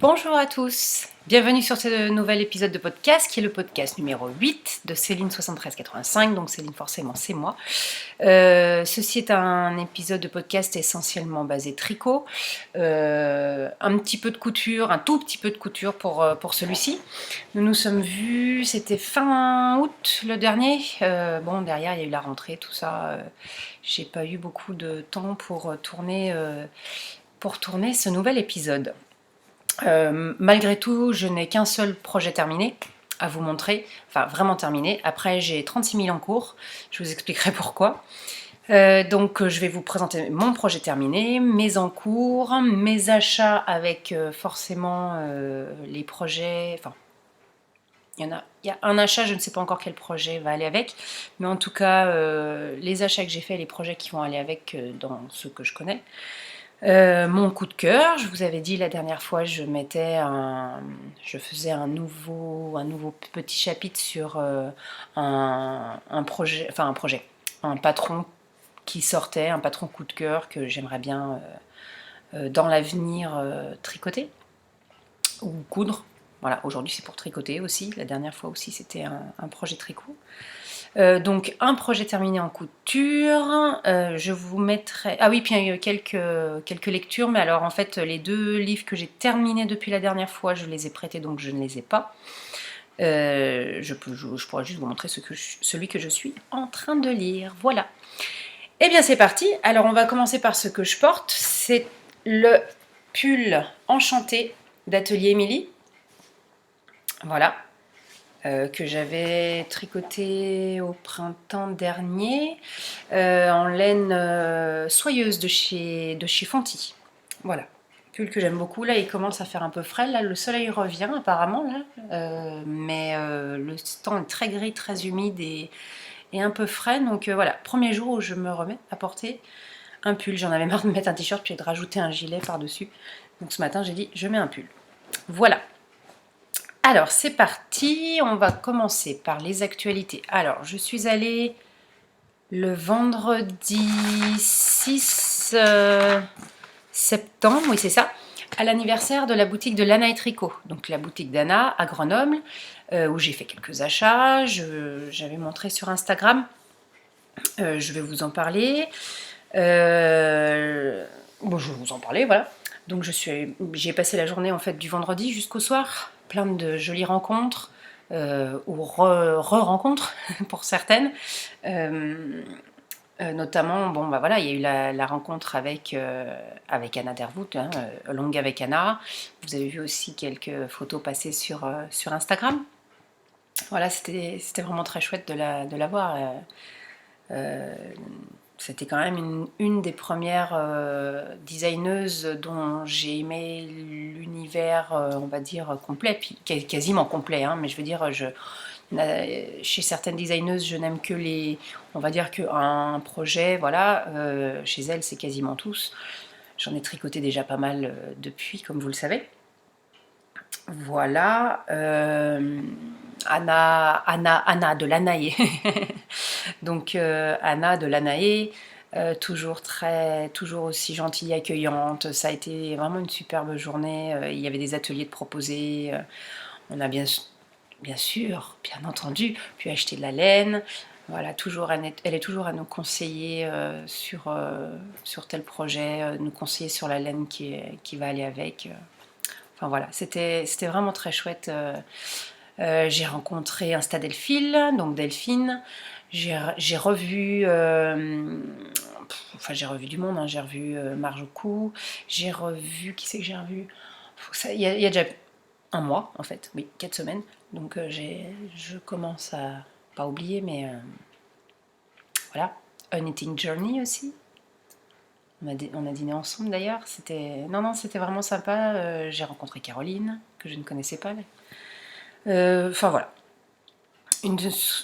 Bonjour à tous, bienvenue sur ce nouvel épisode de podcast qui est le podcast numéro 8 de Céline 7385, donc Céline forcément c'est moi. Ceci est un épisode de podcast essentiellement basé tricot, un petit peu de couture, un tout petit peu de couture pour celui-ci. Nous nous sommes vus, c'était fin août le dernier, bon derrière il y a eu la rentrée, tout ça, j'ai pas eu beaucoup de temps pour tourner ce nouvel épisode. Malgré tout, je n'ai qu'un seul projet terminé à vous montrer, enfin vraiment terminé. Après, j'ai 36 000 en cours, je vous expliquerai pourquoi. Donc, je vais vous présenter mon projet terminé, mes en cours, mes achats avec forcément les projets. Enfin, il y a un achat, je ne sais pas encore quel projet va aller avec, mais en tout cas, les achats que j'ai faits, les projets qui vont aller avec dans ceux que je connais. Mon coup de cœur, je vous avais dit la dernière fois, je faisais un nouveau petit chapitre sur un patron qui sortait, un patron coup de cœur que j'aimerais bien dans l'avenir tricoter ou coudre. Voilà, aujourd'hui c'est pour tricoter aussi. La dernière fois aussi c'était un projet tricot. Donc un projet terminé en couture, je vous mettrai... Ah oui, puis il y a eu quelques lectures, mais alors en fait les deux livres que j'ai terminés depuis la dernière fois, je les ai prêtés donc je ne les ai pas. Je pourrais juste vous montrer celui que je suis en train de lire, voilà. Eh bien c'est parti, alors on va commencer par ce que je porte, c'est le pull enchanté d'Atelier Émilie. Voilà, que j'avais tricoté au printemps dernier en laine soyeuse de chez Fonty. Voilà, pull que j'aime beaucoup. Là, il commence à faire un peu frais. Là, le soleil revient apparemment, là, mais le temps est très gris, très humide et un peu frais. Donc voilà, premier jour où je me remets à porter un pull. J'en avais marre de mettre un t-shirt puis de rajouter un gilet par-dessus. Donc ce matin, j'ai dit, je mets un pull. Voilà. Alors, c'est parti, on va commencer par les actualités. Alors, je suis allée le vendredi 6 septembre, oui c'est ça, à l'anniversaire de la boutique de Lana et Tricot, donc la boutique d'Anna à Grenoble, où j'ai fait quelques achats, j'avais montré sur Instagram, je vais vous en parler. Bon, je vais vous en parler, voilà. Donc j'ai passé la journée en fait du vendredi jusqu'au soir, plein de jolies rencontres ou re-rencontres pour certaines. Notamment, bon bah voilà, il y a eu la rencontre avec Anna Dervoot, hein, Longue avec Anna. Vous avez vu aussi quelques photos passer sur Instagram. Voilà, c'était vraiment très chouette de la voir. C'était quand même une des premières designeuses dont j'ai aimé l'univers, on va dire, complet, puis quasiment complet, hein, mais je veux dire, chez certaines designeuses, je n'aime que on va dire qu'un projet, voilà, chez elles, c'est quasiment tous. J'en ai tricoté déjà pas mal depuis, comme vous le savez. Voilà, Anna de Lanaé. Donc Anna de Lanaé, toujours aussi gentille, accueillante. Ça a été vraiment une superbe journée. Il y avait des ateliers de proposés. On a bien sûr, bien entendu, pu acheter de la laine. Voilà, elle est toujours à nous conseiller sur tel projet, nous conseiller sur la laine qui va aller avec. Enfin voilà, c'était vraiment très chouette. J'ai rencontré Insta Delphine, donc Delphine. J'ai revu, j'ai revu du monde, hein. J'ai revu Marjoukou, j'ai revu, qui c'est que j'ai revu? Il y a déjà un mois en fait, oui, 4 semaines. Donc je commence à pas oublier, mais voilà. A Knitting Journey aussi. On a dîné ensemble d'ailleurs. C'était vraiment sympa. J'ai rencontré Caroline, que je ne connaissais pas. Enfin voilà.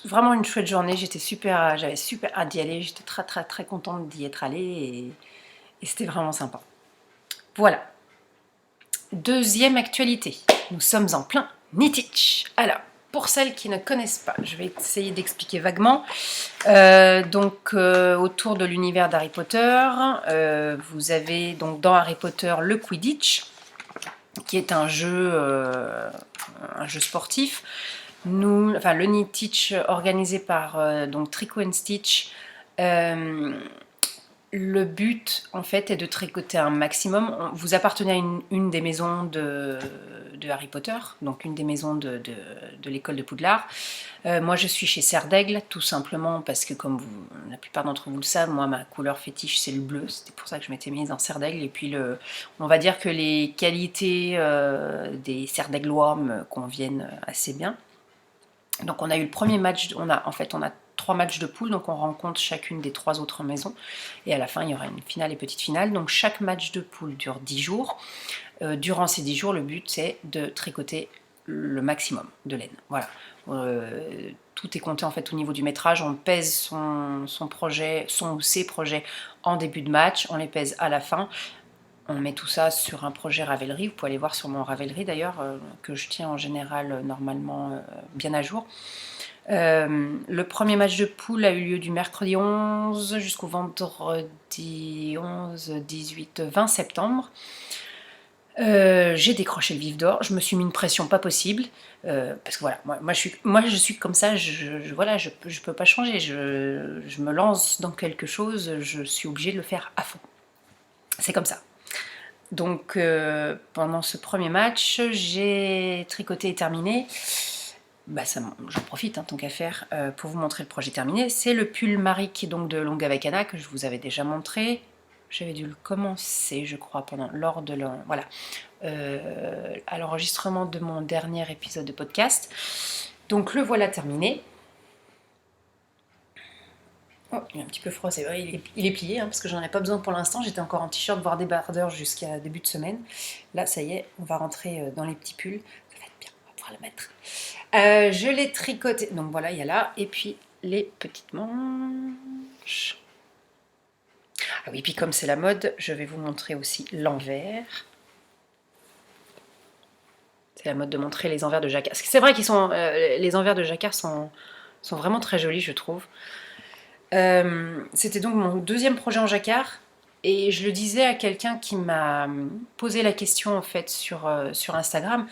Vraiment une chouette journée. J'avais super hâte d'y aller. J'étais très très très contente d'y être allée et c'était vraiment sympa. Voilà. Deuxième actualité. Nous sommes en plein Knitich. Alors, pour celles qui ne connaissent pas, je vais essayer d'expliquer vaguement. Autour de l'univers d'Harry Potter, vous avez donc dans Harry Potter le Quidditch, qui est un jeu sportif. Le Knit Teach organisé par donc Tricot and Stitch. Le but, en fait, est de tricoter un maximum. Vous appartenez à une des maisons de Harry Potter, donc une des maisons de l'école de Poudlard. Moi, je suis chez Serre d'Aigle, tout simplement parce que, comme la plupart d'entre vous le savent, moi, ma couleur fétiche, c'est le bleu. C'était pour ça que je m'étais mise en Serre d'Aigle. Et puis, on va dire que les qualités des Serre d'Aiglois me conviennent assez bien. Donc, on a eu le premier match. On a 3 matchs de poule, donc on rencontre chacune des 3 autres maisons. Et à la fin, il y aura une finale et petite finale. Donc, chaque match de poule dure 10 jours. Durant ces 10 jours, le but, c'est de tricoter le maximum de laine. Voilà. Tout est compté en fait au niveau du métrage. On pèse son projet, son ou ses projets en début de match. On les pèse à la fin. On met tout ça sur un projet Ravelry. Vous pouvez aller voir sur mon Ravelry d'ailleurs, que je tiens en général normalement bien à jour. Le premier match de poule a eu lieu du mercredi 11 jusqu'au vendredi 11, 18, 20 septembre. J'ai décroché le vif d'or, je me suis mis une pression pas possible, parce que voilà, moi je suis comme ça, je peux pas changer, je me lance dans quelque chose, je suis obligée de le faire à fond. C'est comme ça. Donc pendant ce premier match, j'ai tricoté et terminé. J'en profite, tant qu'à faire, pour vous montrer le projet terminé. C'est le pull Maric donc, de Longue avec Anna que je vous avais déjà montré. J'avais dû le commencer, je crois, à l'enregistrement de mon dernier épisode de podcast. Donc le voilà terminé. Oh, il est un petit peu froid, c'est vrai, il est plié, parce que j'en ai pas besoin pour l'instant. J'étais encore en t-shirt, voire débardeur jusqu'à début de semaine. Là, ça y est, on va rentrer dans les petits pulls. Ça va être bien, on va pouvoir le mettre. Je l'ai tricoté, donc voilà, il y a là, et puis les petites manches. Ah oui, puis comme c'est la mode, je vais vous montrer aussi l'envers. C'est la mode de montrer les envers de jacquard. C'est vrai qu'ils sont, les envers de jacquard sont vraiment très jolis, je trouve. C'était donc mon deuxième projet en jacquard. Et je le disais à quelqu'un qui m'a posé la question en fait sur Instagram,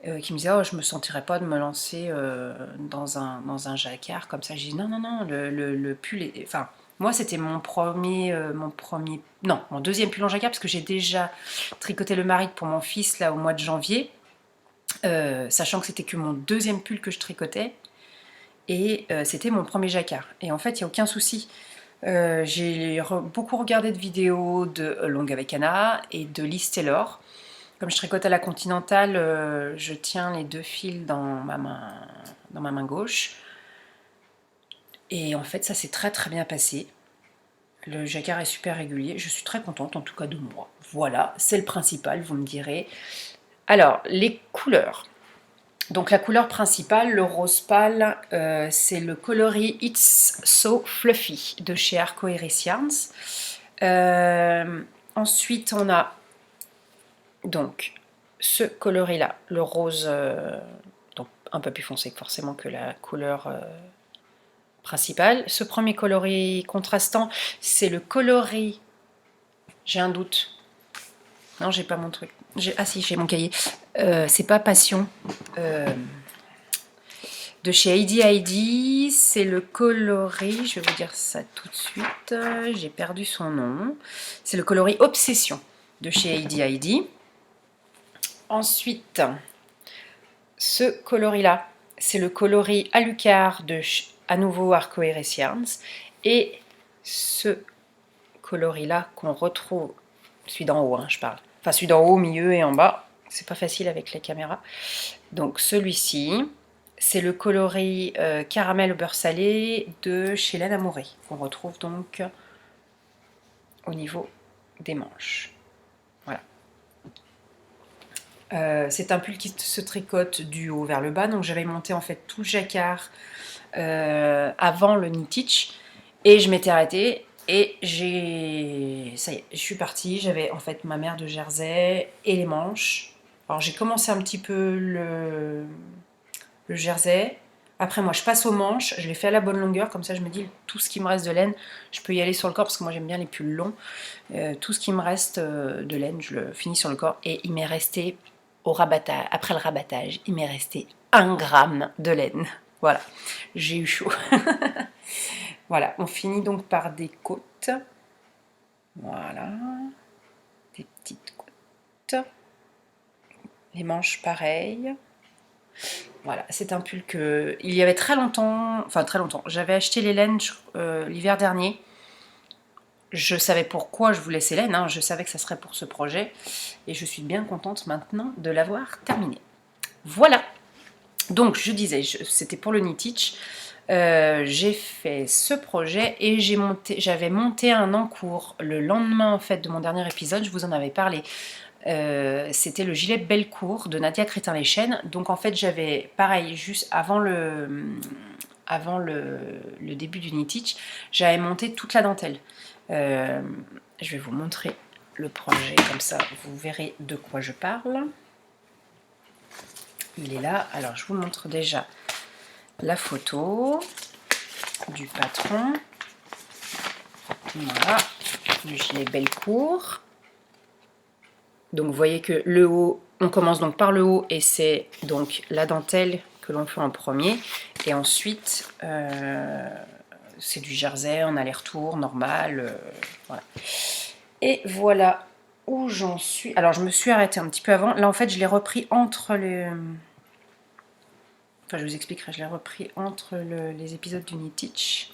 qui me disait je me sentirais pas de me lancer dans un jacquard comme ça. J'ai dit non, le pull est... Enfin, moi c'était mon deuxième pull en jacquard, parce que j'ai déjà tricoté le Maric pour mon fils là au mois de janvier, sachant que c'était que mon deuxième pull que je tricotais, et c'était mon premier jacquard. Et en fait, il n'y a aucun souci. J'ai beaucoup regardé de vidéos de Longue avec Anna et de Liz Taylor. Comme je tricote à la Continentale, je tiens les 2 fils dans ma main gauche. Et en fait, ça s'est très très bien passé. Le jacquard est super régulier. Je suis très contente, en tout cas de moi. Voilà, c'est le principal, vous me direz. Alors, les couleurs. Donc la couleur principale, le rose pâle, c'est le coloris It's So Fluffy de chez Arcoiris Yarns. Ensuite, on a donc ce coloris là, le rose, donc un peu plus foncé forcément que la couleur principale. Ce premier coloris contrastant, c'est le coloris, j'ai un doute, non j'ai pas mon truc, ah si j'ai mon cahier, c'est pas Passion, de chez Heidi Heidi, c'est le coloris, je vais vous dire ça tout de suite, j'ai perdu son nom, c'est le coloris Obsession de chez Heidi Heidi. Ensuite, ce coloris-là, c'est le coloris Alucard de à nouveau Arcoiris Yarns. Et ce coloris-là qu'on retrouve, celui d'en haut, je parle. Enfin, celui d'en haut, au milieu et en bas. C'est pas facile avec les caméras. Donc celui-ci, c'est le coloris caramel au beurre salé de chez Laine Amourée, qu'on retrouve donc au niveau des manches. Voilà. C'est un pull qui se tricote du haut vers le bas, donc j'avais monté en fait tout le jacquard avant le Knit Teach, et je m'étais arrêtée, et ça y est, je suis partie. J'avais en fait ma mère de jersey et les manches. Alors j'ai commencé un petit peu le jersey, après moi je passe aux manches, je les fais à la bonne longueur, comme ça je me dis tout ce qui me reste de laine, je peux y aller sur le corps, parce que moi j'aime bien les pulls longs. Tout ce qui me reste de laine, je le finis sur le corps, et il m'est resté après le rabattage, il m'est resté 1 gramme de laine. Voilà, j'ai eu chaud. Voilà, on finit donc par des côtes. Voilà, des petites côtes. Les manches pareilles. Voilà, c'est un pull que il y avait très longtemps, enfin très longtemps. J'avais acheté les laines l'hiver dernier. Je savais pourquoi je voulais ces laines, hein. Je savais que ça serait pour ce projet. Et je suis bien contente maintenant de l'avoir terminé. Voilà. Donc je disais, c'était pour le Knitich. J'ai fait ce projet et j'avais monté un encours le lendemain en fait de mon dernier épisode. Je vous en avais parlé. C'était le gilet Bellecour de Nadia Crétin-les-Chênes. Donc en fait j'avais pareil juste avant le début du Knitich, j'avais monté toute la dentelle. Je vais vous montrer le projet comme ça vous verrez de quoi je parle. Il est là. Alors je vous montre déjà la photo du patron. Voilà, du gilet Bellecour. Donc vous voyez que le haut, on commence donc par le haut et c'est donc la dentelle que l'on fait en premier. Et ensuite, c'est du jersey en aller-retour normal. Voilà. Et voilà où j'en suis. Alors je me suis arrêtée un petit peu avant. Là en fait je l'ai repris entre les... Enfin je vous expliquerai, je l'ai repris entre les épisodes du Knitich.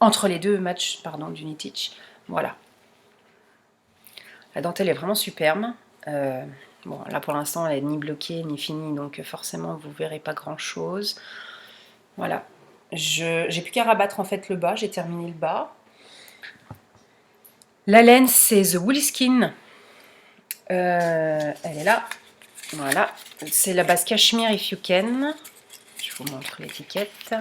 Entre les deux matchs, pardon, du Knitich. Voilà. La dentelle est vraiment superbe. Bon, là pour l'instant elle est ni bloquée ni finie, donc forcément vous verrez pas grand chose. Voilà. J'ai plus qu'à rabattre en fait le bas, j'ai terminé le bas. La laine c'est The Woolskin. Elle est là. Voilà. C'est la base Cashmere If You Can. Je vous montre l'étiquette.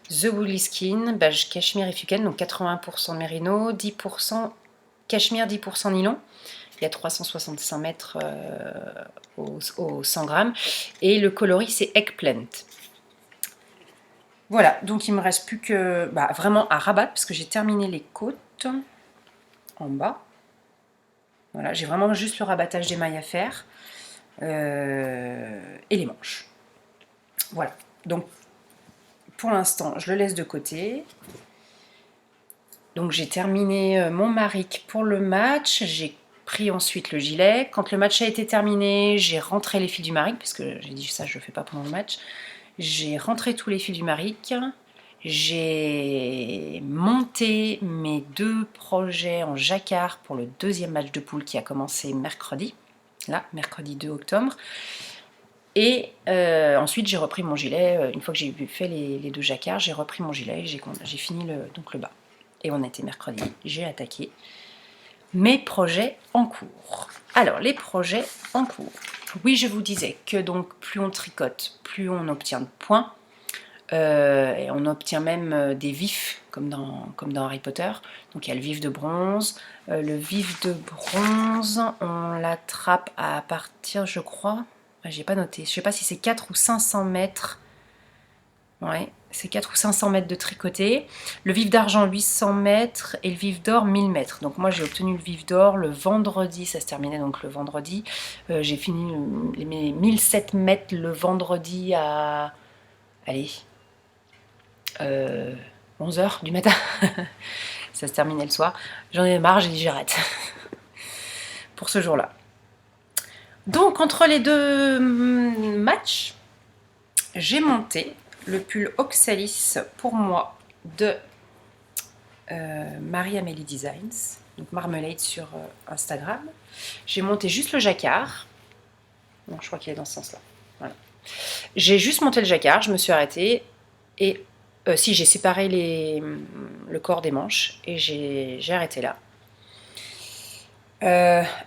The Woolskin, base Cashmere If You Can, donc 80% mérino, 10% cachemire, 10% nylon. Il y a 365 mètres au 100 grammes. Et le coloris, c'est Eggplant. Voilà, donc il me reste plus que vraiment à rabattre, parce que j'ai terminé les côtes en bas. Voilà, j'ai vraiment juste le rabattage des mailles à faire. Et les manches. Voilà, donc pour l'instant, je le laisse de côté. Donc j'ai terminé mon maric pour le match. J'ai pris ensuite le gilet. Quand le match a été terminé, j'ai rentré les fils du maric, parce que j'ai dit ça, je ne le fais pas pendant le match. J'ai rentré tous les fils du maric. J'ai monté mes 2 projets en jacquard pour le deuxième match de poule qui a commencé mercredi. Là, mercredi 2 octobre. Et ensuite, j'ai repris mon gilet. Une fois que j'ai fait les 2 jacquards, j'ai repris mon gilet et j'ai fini donc le bas. Et on était mercredi, j'ai attaqué mes projets en cours. Alors, les projets en cours. Oui, je vous disais que donc plus on tricote, plus on obtient de points. Et on obtient même des vifs, comme dans Harry Potter. Donc il y a le vif de bronze. Le vif de bronze, on l'attrape à partir, je crois, j'ai pas noté, je sais pas si c'est 4 ou 500 mètres. Ouais, c'est 4 ou 500 mètres de tricoté. Le vif d'argent 800 mètres et le vif d'or 1000 mètres. Donc moi j'ai obtenu le vif d'or le vendredi, ça se terminait donc le vendredi. J'ai fini mes 1007 mètres le vendredi à... Allez, 11h du matin. Ça se terminait le soir. J'en ai marre, j'ai dit j'arrête. Pour ce jour-là. Donc entre les 2 matchs, j'ai monté le pull Oxalis pour moi de Marie-Amélie Designs, donc Marmelade sur Instagram. J'ai monté juste le jacquard. Non, je crois qu'il est dans ce sens-là. Voilà. J'ai juste monté le jacquard, je me suis arrêtée et si j'ai séparé le corps des manches et j'ai arrêté là.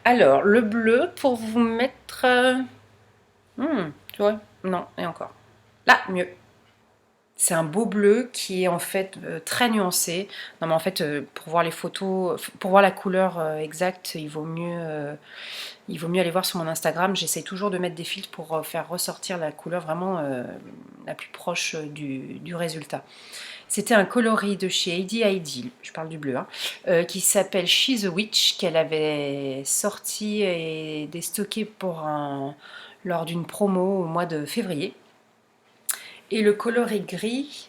Alors, le bleu pour vous mettre... tu vois, non, et encore. Là, mieux. C'est un beau bleu qui est en fait très nuancé. Non mais en fait pour voir les photos, pour voir la couleur exacte, il vaut mieux aller voir sur mon Instagram. J'essaie toujours de mettre des filtres pour faire ressortir la couleur vraiment la plus proche du résultat. C'était un coloris de chez Heidi Heidi, je parle du bleu, hein, qui s'appelle She's a Witch, qu'elle avait sorti et déstocké lors d'une promo au mois de février. Et le coloris gris,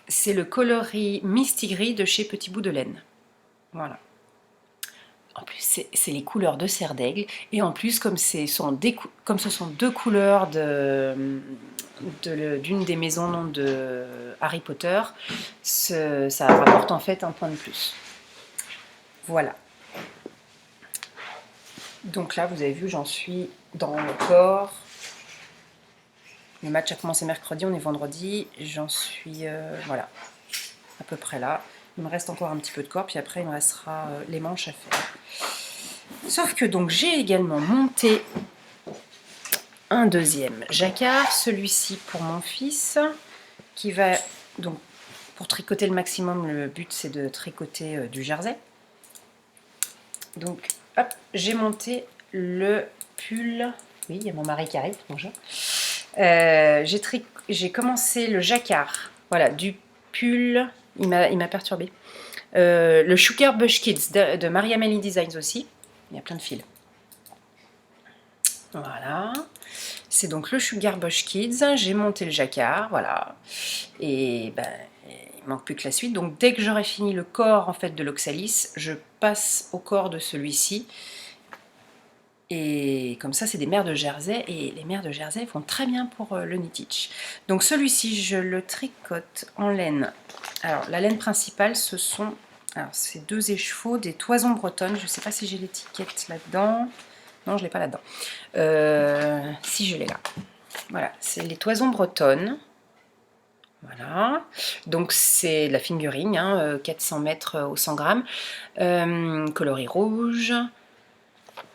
c'est le coloris Misty Gris de chez Petit Bout de Laine. Voilà. En plus, c'est les couleurs de Serre d'Aigle. Et en plus, comme ce sont deux couleurs d'une des maisons de Harry Potter, ça rapporte en fait un point de plus. Voilà. Donc là, vous avez vu, j'en suis dans le corps. Le match a commencé mercredi, on est vendredi. J'en suis, voilà, à peu près là. Il me reste encore un petit peu de corps, puis après il me restera les manches à faire. Sauf que donc j'ai également monté un deuxième jacquard, celui-ci pour mon fils, qui va donc pour tricoter le maximum, le but c'est de tricoter du jersey. Donc hop, j'ai monté le pull. Oui, il y a mon mari qui arrive, bonjour. J'ai commencé le jacquard, voilà, du pull, il m'a perturbé. Le Sugar Bush Kids de Maria Melly Designs aussi, il y a plein de fils. Voilà, c'est donc le Sugar Bush Kids, j'ai monté le jacquard, voilà, et ben, il manque plus que la suite. Donc dès que j'aurai fini le corps en fait de l'Oxalis, je passe au corps de celui-ci. Et comme ça, c'est des mères de Jersey, et les mères de Jersey font très bien pour le knittage. Donc celui-ci, je le tricote en laine. Alors la laine principale, ce sont ces deux écheveaux des toisons bretonnes. Je ne sais pas si j'ai l'étiquette là-dedans. Non, je ne l'ai pas là-dedans. Si, je l'ai là. Voilà, c'est les toisons bretonnes. Voilà, donc c'est de la fingering, 400 mètres au 100 grammes, coloris rouge.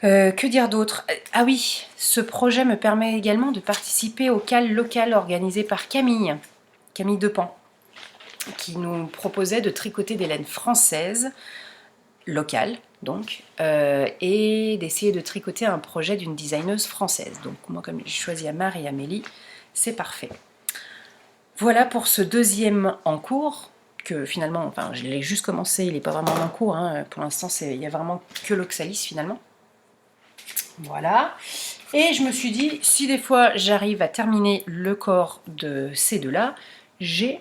Que dire d'autre? Ah oui, ce projet me permet également de participer au CAL local organisé par Camille Depan, qui nous proposait de tricoter des laines françaises, locales donc, et d'essayer de tricoter un projet d'une designeuse française. Donc moi, comme j'ai choisi Amar et Amélie, c'est parfait. Voilà pour ce deuxième en cours, que finalement, enfin je l'ai juste commencé, il n'est pas vraiment en cours, pour l'instant il n'y a vraiment que l'Oxalis finalement. Voilà. Et je me suis dit, si des fois j'arrive à terminer le corps de ces deux-là, j'ai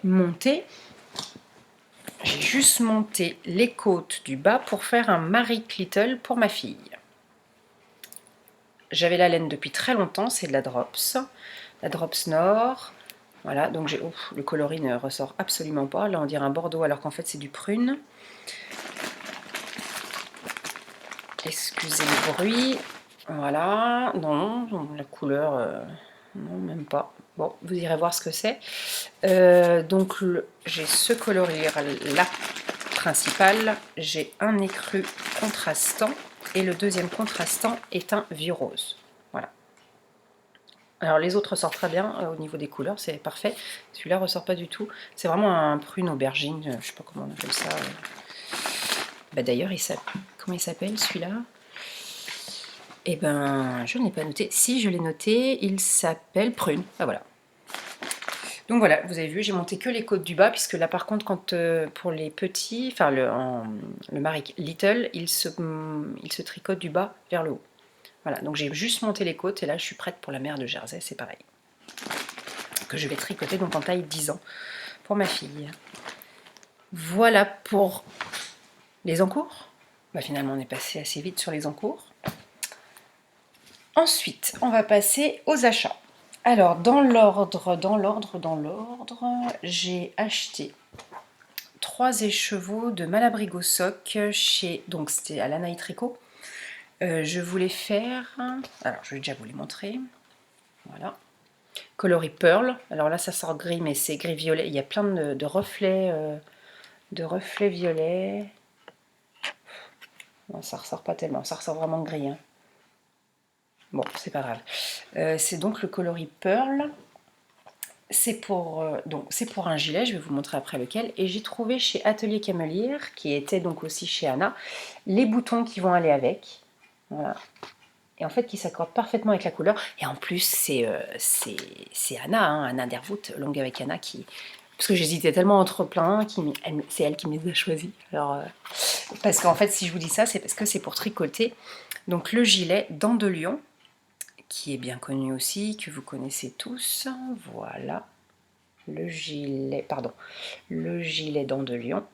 juste monté les côtes du bas pour faire un Marie Little pour ma fille. J'avais la laine depuis très longtemps, c'est de la Drops Nord. Voilà, donc le coloris ne ressort absolument pas. Là on dirait un bordeaux alors qu'en fait c'est du prune. Excusez le bruit. Voilà, non, la couleur, non, même pas. Bon, vous irez voir ce que c'est. Donc, j'ai ce coloris-là principal. J'ai un écru contrastant. Et le deuxième contrastant est un vieux rose. Voilà. Alors, les autres ressortent très bien au niveau des couleurs, c'est parfait. Celui-là ressort pas du tout. C'est vraiment un prune aubergine, je sais pas comment on appelle ça. Bah, d'ailleurs, comment il s'appelle celui-là? Eh ben, je ne l'ai pas noté. Si, je l'ai noté, il s'appelle Prune. Ah voilà. Donc voilà, vous avez vu, j'ai monté que les côtes du bas, puisque là par contre, quand pour les petits, enfin le Marie Little, il se tricote du bas vers le haut. Voilà, donc j'ai juste monté les côtes, et là je suis prête pour la mère de Jersey, c'est pareil. Que je vais tricoter donc en taille 10 ans pour ma fille. Voilà pour les encours. Bah, finalement, on est passé assez vite sur les encours. Ensuite, on va passer aux achats. Alors, dans l'ordre, j'ai acheté 3 écheveaux de Malabrigo Sock donc c'était à l'Anaï Tricot. Je voulais faire, alors je vais déjà vous les montrer. Voilà. Coloris Pearl. Alors là, ça sort gris, mais c'est gris violet. Il y a plein de reflets violets. Non, ça ressort pas tellement. Ça ressort vraiment gris. Bon, c'est pas grave. C'est donc le coloris Pearl. donc c'est pour un gilet, je vais vous montrer après lequel. Et j'ai trouvé chez Atelier Camelier, qui était donc aussi chez Anna, les boutons qui vont aller avec. Voilà. Et en fait, qui s'accordent parfaitement avec la couleur. Et en plus, c'est Anna, hein, Anna Dervoot, Longue avec Anna, qui... Parce que j'hésitais tellement entre plein, c'est elle qui me les a choisis. Alors, parce qu'en fait, si je vous dis ça, c'est parce que c'est pour tricoter. Donc le gilet Dents de Lion, qui est bien connu aussi, que vous connaissez tous. Voilà. Le gilet Dents de Lion.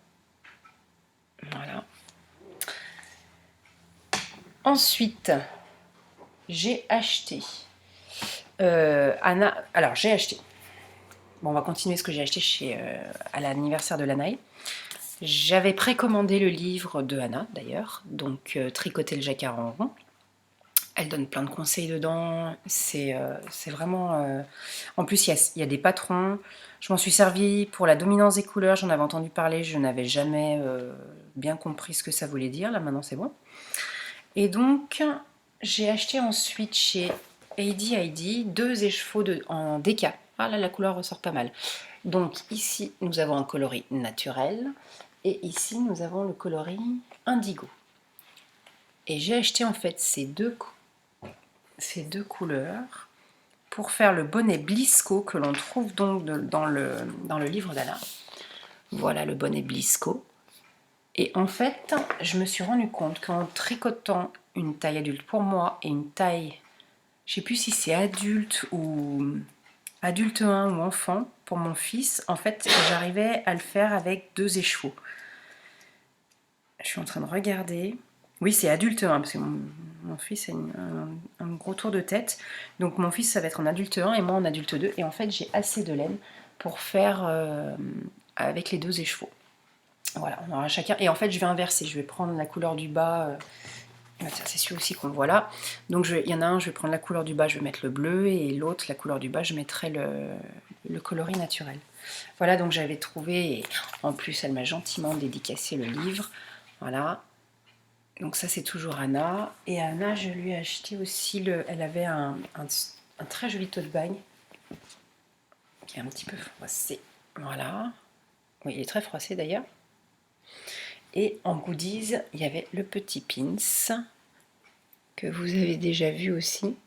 Voilà. Ensuite, j'ai acheté... Anna... Alors, j'ai acheté... Bon, on va continuer ce que j'ai acheté à l'anniversaire de Lanaï. J'avais précommandé le livre de Anna, d'ailleurs, donc Tricoter le jacquard en rond. Elle donne plein de conseils dedans, c'est vraiment... En plus, il y a des patrons. Je m'en suis servi pour la dominance des couleurs, j'en avais entendu parler, je n'avais jamais bien compris ce que ça voulait dire, là maintenant c'est bon. Et donc, j'ai acheté ensuite chez Heidi 2 écheveaux en déca. Ah là, la couleur ressort pas mal. Donc ici, nous avons un coloris naturel, et ici, nous avons le coloris indigo. Et j'ai acheté en fait ces deux couleurs pour faire le bonnet Blisco que l'on trouve donc dans le livre d'Anna. Voilà le bonnet Blisco. Et en fait, je me suis rendu compte qu'en tricotant une taille adulte pour moi et une taille, je sais plus si c'est adulte ou adulte 1 ou enfant pour mon fils, en fait, j'arrivais à le faire avec 2 écheveaux. Je suis en train de regarder. Oui, c'est adulte 1, parce que mon fils a un gros tour de tête. Donc mon fils, ça va être en adulte 1 et moi en adulte 2. Et en fait, j'ai assez de laine pour faire avec les 2 écheveaux. Voilà, on aura chacun. Et en fait, je vais inverser. Je vais prendre la couleur du bas. C'est celui aussi qu'on voit là. Donc il y en a un, je vais prendre la couleur du bas, je vais mettre le bleu. Et l'autre, la couleur du bas, je mettrai le coloris naturel. Voilà, donc j'avais trouvé. Et en plus, elle m'a gentiment dédicacé le livre. Voilà. Donc ça, c'est toujours Anna. Et Anna, je lui ai acheté aussi elle avait un très joli tote bag qui est un petit peu froissé. Voilà. Oui, il est très froissé d'ailleurs. Et en goodies, il y avait le petit pins que vous avez déjà vu aussi.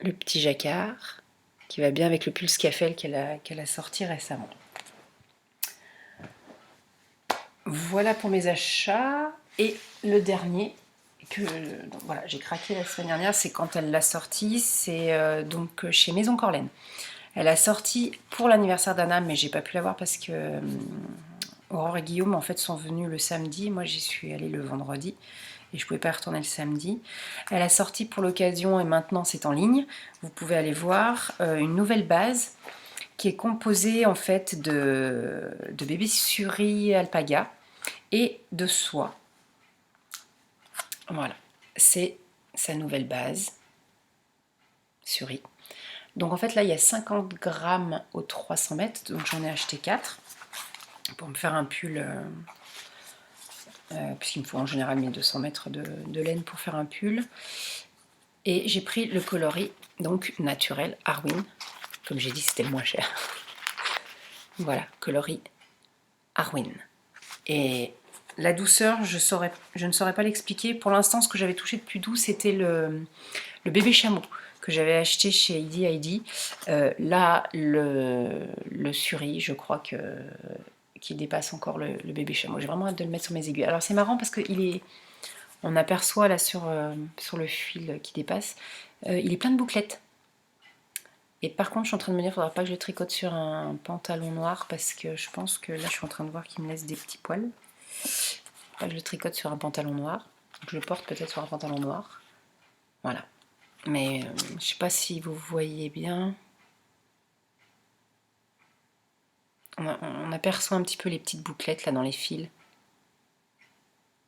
Le petit jacquard qui va bien avec le pull Scafell qu'elle a sorti récemment. Voilà pour mes achats. Et le dernier, donc voilà, j'ai craqué la semaine dernière, c'est quand elle l'a sorti, c'est donc chez Maison Corlaine. Elle a sorti pour l'anniversaire d'Anna, mais j'ai pas pu l'avoir parce que Aurore et Guillaume en fait sont venus le samedi, moi j'y suis allée le vendredi et je pouvais pas retourner le samedi. Elle a sorti pour l'occasion et maintenant c'est en ligne. Vous pouvez aller voir une nouvelle base qui est composée en fait de bébé suri alpaga et de soie. Voilà, c'est sa nouvelle base suri. Donc en fait là il y a 50 grammes au 300 mètres, donc j'en ai acheté 4 pour me faire un pull, puisqu'il me faut en général 1200 mètres de laine pour faire un pull. Et j'ai pris le coloris donc naturel Arwin, comme j'ai dit c'était le moins cher. Voilà, coloris Arwin. Et la douceur, je ne saurais pas l'expliquer. Pour l'instant, ce que j'avais touché de plus doux, c'était le bébé chameau que j'avais acheté chez Heidi. Là, le suri, je crois qu'il dépasse encore le bébé chameau. J'ai vraiment hâte de le mettre sur mes aiguilles. Alors c'est marrant parce on aperçoit là sur le fil qui dépasse, il est plein de bouclettes. Et par contre, je suis en train de me dire qu'il ne faudra pas que je le tricote sur un pantalon noir parce que je pense que là, je suis en train de voir qu'il me laisse des petits poils. Il ne faut pas que je le tricote sur un pantalon noir. Donc je le porte peut-être sur un pantalon noir. Voilà. Mais je ne sais pas si vous voyez bien. On aperçoit un petit peu les petites bouclettes là dans les fils.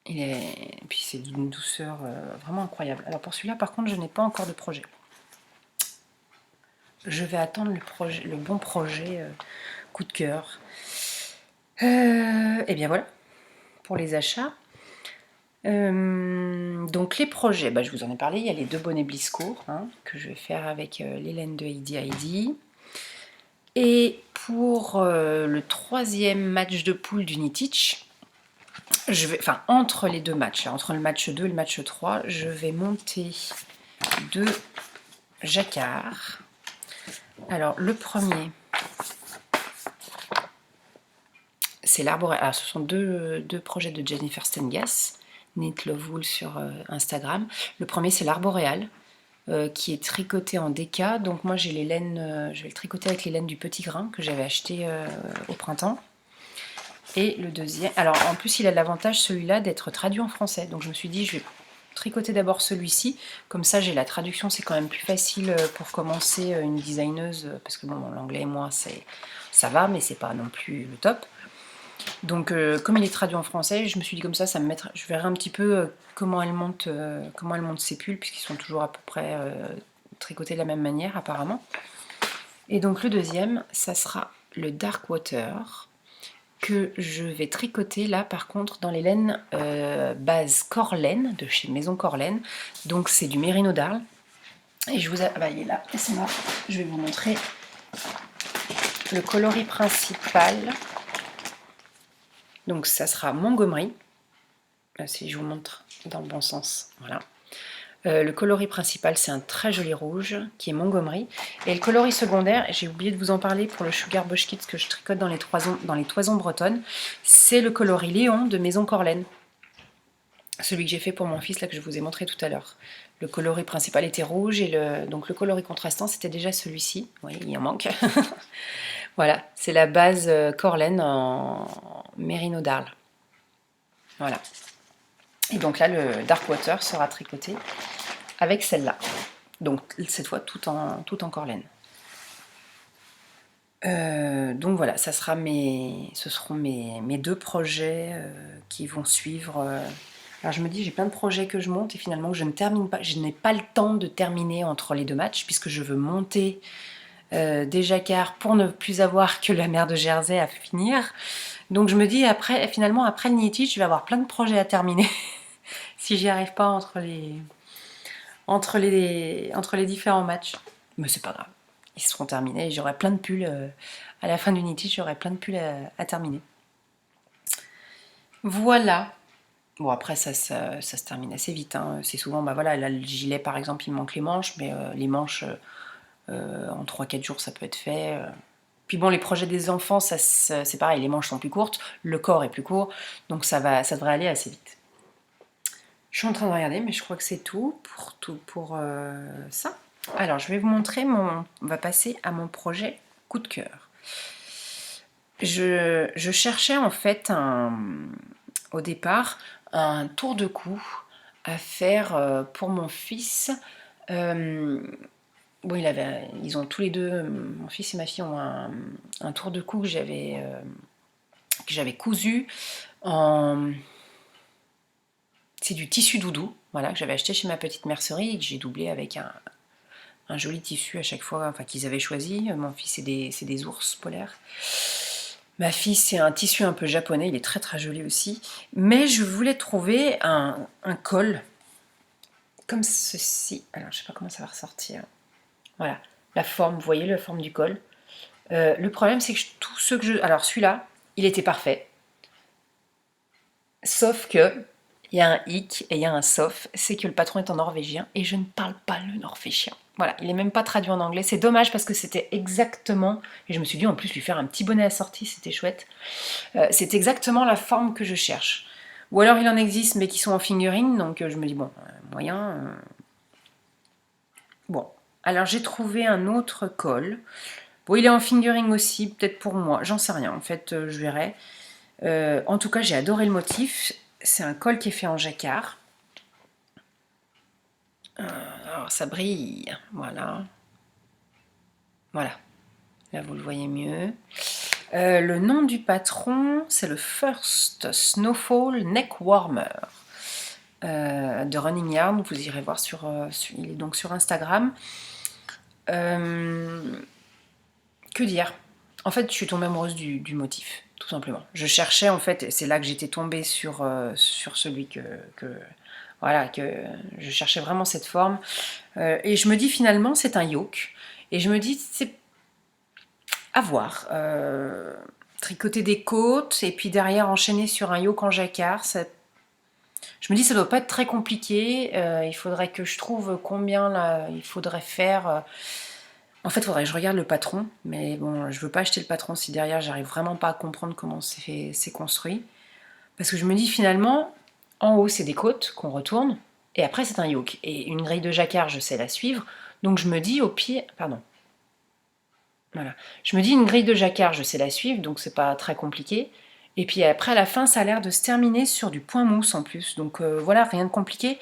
Et puis c'est d'une douceur vraiment incroyable. Alors pour celui-là, par contre, je n'ai pas encore de projet. Je vais attendre le bon projet coup de cœur. Et bien voilà, pour les achats. Donc les projets, je vous en ai parlé, il y a les 2 bonnets Blisco que je vais faire avec les laines de Heidi. Et pour le troisième match de poule d'Uniteach, enfin entre les deux matchs, entre le match 2 et le match 3, je vais monter 2 jacquards. Alors le premier, c'est l'arboréal. Alors ce sont deux projets de Jennifer Stengas, Knit Love Wool sur Instagram. Le premier c'est l'arboréal, qui est tricoté en DK. Donc moi j'ai les laines, je vais le tricoter avec les laines du petit grain que j'avais acheté au printemps. Et le deuxième, alors en plus il a l'avantage celui-là d'être traduit en français. Donc je me suis dit je vais tricoter d'abord celui-ci, comme ça j'ai la traduction, c'est quand même plus facile pour commencer une designeuse, parce que bon, l'anglais et moi ça va, mais c'est pas non plus le top. Donc comme il est traduit en français, je me suis dit comme ça me mettra, je verrai un petit peu comment elle monte ses pulls, puisqu'ils sont toujours à peu près tricotés de la même manière apparemment. Et donc le deuxième, ça sera le Dark Water, que je vais tricoter là par contre dans les laines base Corlaine, de chez Maison Corlaine. Donc c'est du Mérino d'Arles. Et je vous ai... Ah bah il est là, laissez-moi, je vais vous montrer le coloris principal. Donc ça sera Montgomery. Si je vous montre dans le bon sens, voilà. Le coloris principal, c'est un très joli rouge qui est Montgomery. Et le coloris secondaire, j'ai oublié de vous en parler pour le Sugar Bush Kits que je tricote dans les toisons bretonnes, c'est le coloris Léon de Maison Corlaine. Celui que j'ai fait pour mon fils, là, que je vous ai montré tout à l'heure. Le coloris principal était rouge et donc le coloris contrastant, c'était déjà celui-ci. Oui, il en manque. Voilà, c'est la base Corlaine en Mérino d'Arles. Voilà. Et donc là, le Dark Water sera tricoté avec celle-là. Donc cette fois tout en Corlaine. Donc voilà, ce seront mes deux projets qui vont suivre. Alors je me dis, j'ai plein de projets que je monte et finalement je ne termine pas. Je n'ai pas le temps de terminer entre les deux matchs puisque je veux monter des jacquards pour ne plus avoir que la mer de Jersey à finir. Donc je me dis, finalement, après le Knitted, je vais avoir plein de projets à terminer si j'y arrive pas entre les différents matchs. Mais c'est pas grave, ils seront terminés et j'aurai plein de pulls. À la fin du Knitted, j'aurai plein de pulls à terminer. Voilà. Bon, après, ça se termine assez vite. Hein. C'est souvent, bah voilà, là, le gilet, par exemple, il me manque les manches, mais les manches, en 3-4 jours, ça peut être fait. Puis bon, les projets des enfants, c'est pareil, les manches sont plus courtes, le corps est plus court, donc ça devrait aller assez vite. Je suis en train de regarder, mais je crois que c'est tout pour ça. Alors, je vais vous montrer on va passer à mon projet coup de cœur. Je cherchais en fait au départ un tour de cou à faire pour mon fils. Bon, ils ont tous les deux, mon fils et ma fille ont un tour de cou que j'avais cousu en... C'est du tissu doudou, voilà, que j'avais acheté chez ma petite mercerie et que j'ai doublé avec un joli tissu à chaque fois, enfin qu'ils avaient choisi. Mon fils, c'est des ours polaires. Ma fille, c'est un tissu un peu japonais, il est très très joli aussi. Mais je voulais trouver un col comme ceci. Alors, je sais pas comment ça va ressortir. Voilà, la forme, vous voyez la forme du col. Le problème, c'est que tout ce que je... Alors, celui-là, il était parfait. Sauf que, il y a un hic et il y a un sauf, c'est que le patron est en norvégien et je ne parle pas le norvégien. Voilà, il n'est même pas traduit en anglais. C'est dommage parce que c'était exactement... Et je me suis dit, en plus, lui faire un petit bonnet assorti, c'était chouette. C'est exactement la forme que je cherche. Ou alors, il en existe, mais qui sont en fingering, donc je me dis, bon, moyen... Bon, alors j'ai trouvé un autre col. Bon, il est en fingering aussi, peut-être pour moi, j'en sais rien, en fait, je verrai. En tout cas, j'ai adoré le motif. C'est un col qui est fait en jacquard. Alors, ça brille, voilà. Voilà, là vous le voyez mieux. Le nom du patron, c'est le First Snowfall Neck Warmer de Running Yarn. Vous irez voir il est donc sur Instagram. Que dire? En fait, je suis tombée amoureuse du motif, tout simplement. Je cherchais, en fait, c'est là que j'étais tombée sur celui que je cherchais vraiment cette forme. Et je me dis, finalement, c'est un yoke. Et je me dis, À voir. Tricoter des côtes et puis derrière enchaîner sur un yoke en jacquard. Je me dis ça doit pas être très compliqué. Il faudrait que je trouve combien là, il faudrait faire. En fait, il faudrait que je regarde le patron. Mais bon, je veux pas acheter le patron si derrière j'arrive vraiment pas à comprendre comment c'est construit. Parce que je me dis finalement, en haut c'est des côtes qu'on retourne. Et après c'est un yoke. Et une grille de jacquard, je sais la suivre. Donc je me dis au pire... Pardon. Voilà. Je me dis une grille de jacquard, je sais la suivre, donc c'est pas très compliqué. Et puis après, à la fin, ça a l'air de se terminer sur du point mousse en plus. Donc voilà, rien de compliqué.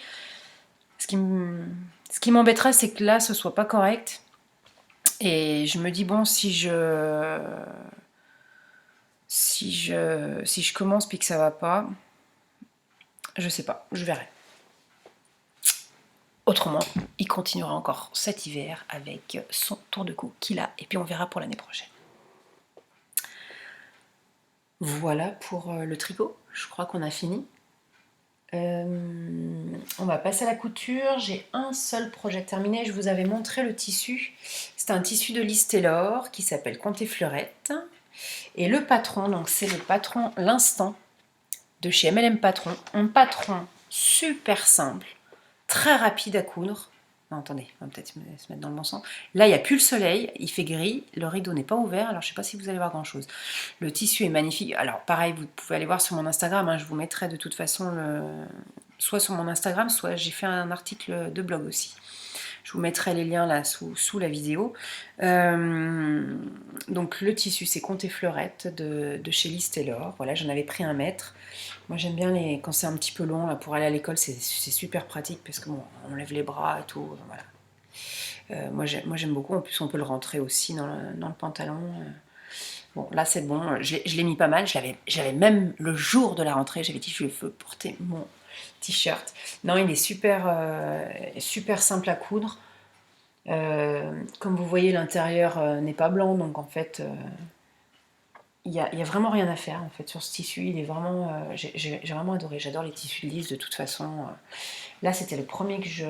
Ce qui m'embêterait, c'est que là, ce soit pas correct. Et je me dis, bon, si je commence puis que ça va pas, je sais pas, je verrai. Autrement, il continuera encore cet hiver avec son tour de cou qu'il a. Et puis on verra pour l'année prochaine. Voilà pour le tricot, je crois qu'on a fini. On va passer à la couture. J'ai un seul projet terminé. Je vous avais montré le tissu. C'est un tissu de Liz Taylor qui s'appelle Comptez Fleurette. Et le patron, donc c'est le patron L'Instant de chez MLM Patron. Un patron super simple, très rapide à coudre. Non, attendez, on va peut-être se mettre dans le bon sens. Là, il n'y a plus le soleil, il fait gris, le rideau n'est pas ouvert, alors je ne sais pas si vous allez voir grand-chose. Le tissu est magnifique. Alors, pareil, vous pouvez aller voir sur mon Instagram, hein, je vous mettrai de toute façon soit sur mon Instagram, soit j'ai fait un article de blog aussi. Je vous mettrai les liens là sous la vidéo. Donc le tissu, c'est Comptez Fleurette de chez Liz Taylor. Voilà, j'en avais pris 1 mètre. Moi j'aime bien quand c'est un petit peu long là, pour aller à l'école, c'est super pratique parce que bon, on lève les bras et tout. Voilà. Moi j'aime beaucoup. En plus on peut le rentrer aussi dans le pantalon. Bon là c'est bon. Je l'ai mis pas mal. J'avais même le jour de la rentrée, j'avais dit je veux porter mon t-shirt. Non, il est super simple à coudre. Comme vous voyez, l'intérieur n'est pas blanc, donc en fait, il y a vraiment rien à faire en fait sur ce tissu. Il est vraiment, j'ai vraiment adoré. J'adore les tissus lisses de toute façon. Là, c'était le premier que je...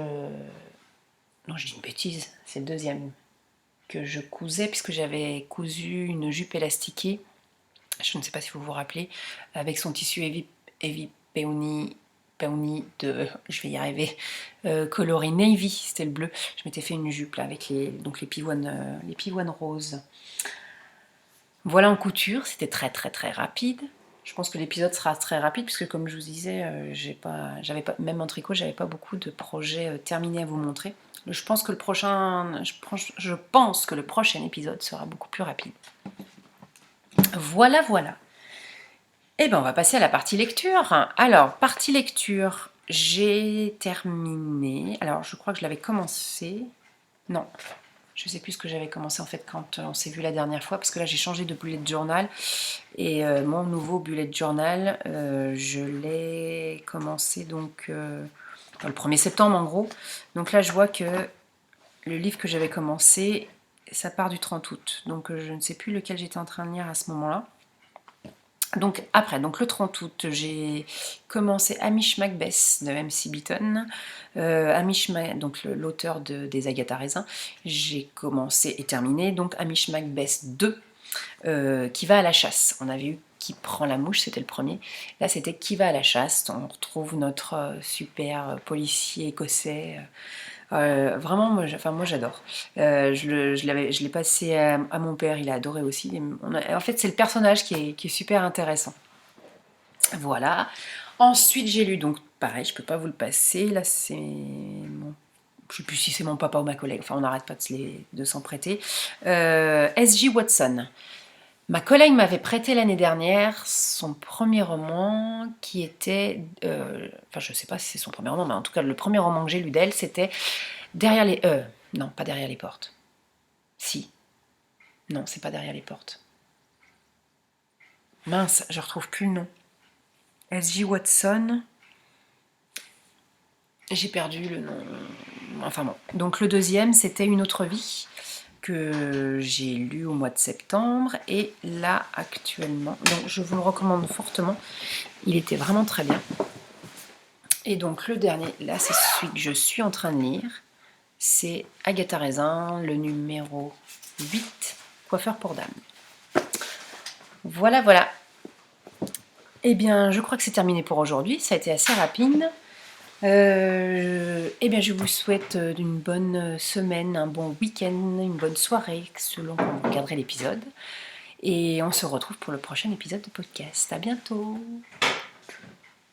Non, je dis une bêtise, c'est le deuxième que je cousais puisque j'avais cousu une jupe élastiquée. Je ne sais pas si vous vous rappelez, avec son tissu Heavy Peony de, je vais y arriver, coloris navy, c'était le bleu. Je m'étais fait une jupe là avec les pivoines roses. Voilà en couture, c'était très rapide. Je pense que l'épisode sera très rapide puisque comme je vous disais, même en tricot, j'avais pas beaucoup de projets terminés à vous montrer. Je pense que le prochain épisode sera beaucoup plus rapide. Voilà. Eh bien, on va passer à la partie lecture. Alors, partie lecture, j'ai terminé. Alors, je crois que je l'avais commencé. Non, je ne sais plus ce que j'avais commencé en fait quand on s'est vu la dernière fois, parce que là, j'ai changé de bullet journal. Et mon nouveau bullet journal, je l'ai commencé donc le 1er septembre en gros. Donc là, je vois que le livre que j'avais commencé, ça part du 30 août. Donc je ne sais plus lequel j'étais en train de lire à ce moment-là. Donc après, donc le 30 août, j'ai commencé Hamish Macbeth de MC Beaton. Donc l'auteur des Agatha Raisin. J'ai commencé et terminé donc Hamish Macbeth 2, qui va à la chasse. On avait eu Qui prend la mouche, c'était le premier. Là, c'était Qui va à la chasse. On retrouve notre super policier écossais. Vraiment, moi j'adore. Je l'ai passé à mon père, il a adoré aussi. En fait, c'est le personnage qui est super intéressant. Voilà. Ensuite, j'ai lu, donc pareil, je peux pas vous le passer. Là, c'est mon... Je sais plus si c'est mon papa ou ma collègue. Enfin, on n'arrête pas de s'en prêter. S.J. Watson. Ma collègue m'avait prêté l'année dernière son premier roman qui était... enfin, je ne sais pas si c'est son premier roman, mais en tout cas, le premier roman que j'ai lu d'elle, c'était Derrière les... non, pas Derrière les portes. Si. Non, c'est pas Derrière les portes. Mince, je retrouve plus le nom. S.J. Watson. J'ai perdu le nom. Enfin bon. Donc le deuxième, c'était Une autre vie, que j'ai lu au mois de septembre. Et là, actuellement, donc je vous le recommande fortement. Il était vraiment très bien. Et donc le dernier, là, c'est celui que je suis en train de lire. C'est Agatha Raisin, le numéro 8, Coiffeur pour dames. Voilà, voilà. Eh bien, je crois que c'est terminé pour aujourd'hui. Ça a été assez rapide. Eh bien, je vous souhaite une bonne semaine, un bon week-end, une bonne soirée, selon quand vous regarderez l'épisode. Et on se retrouve pour le prochain épisode de podcast. À bientôt!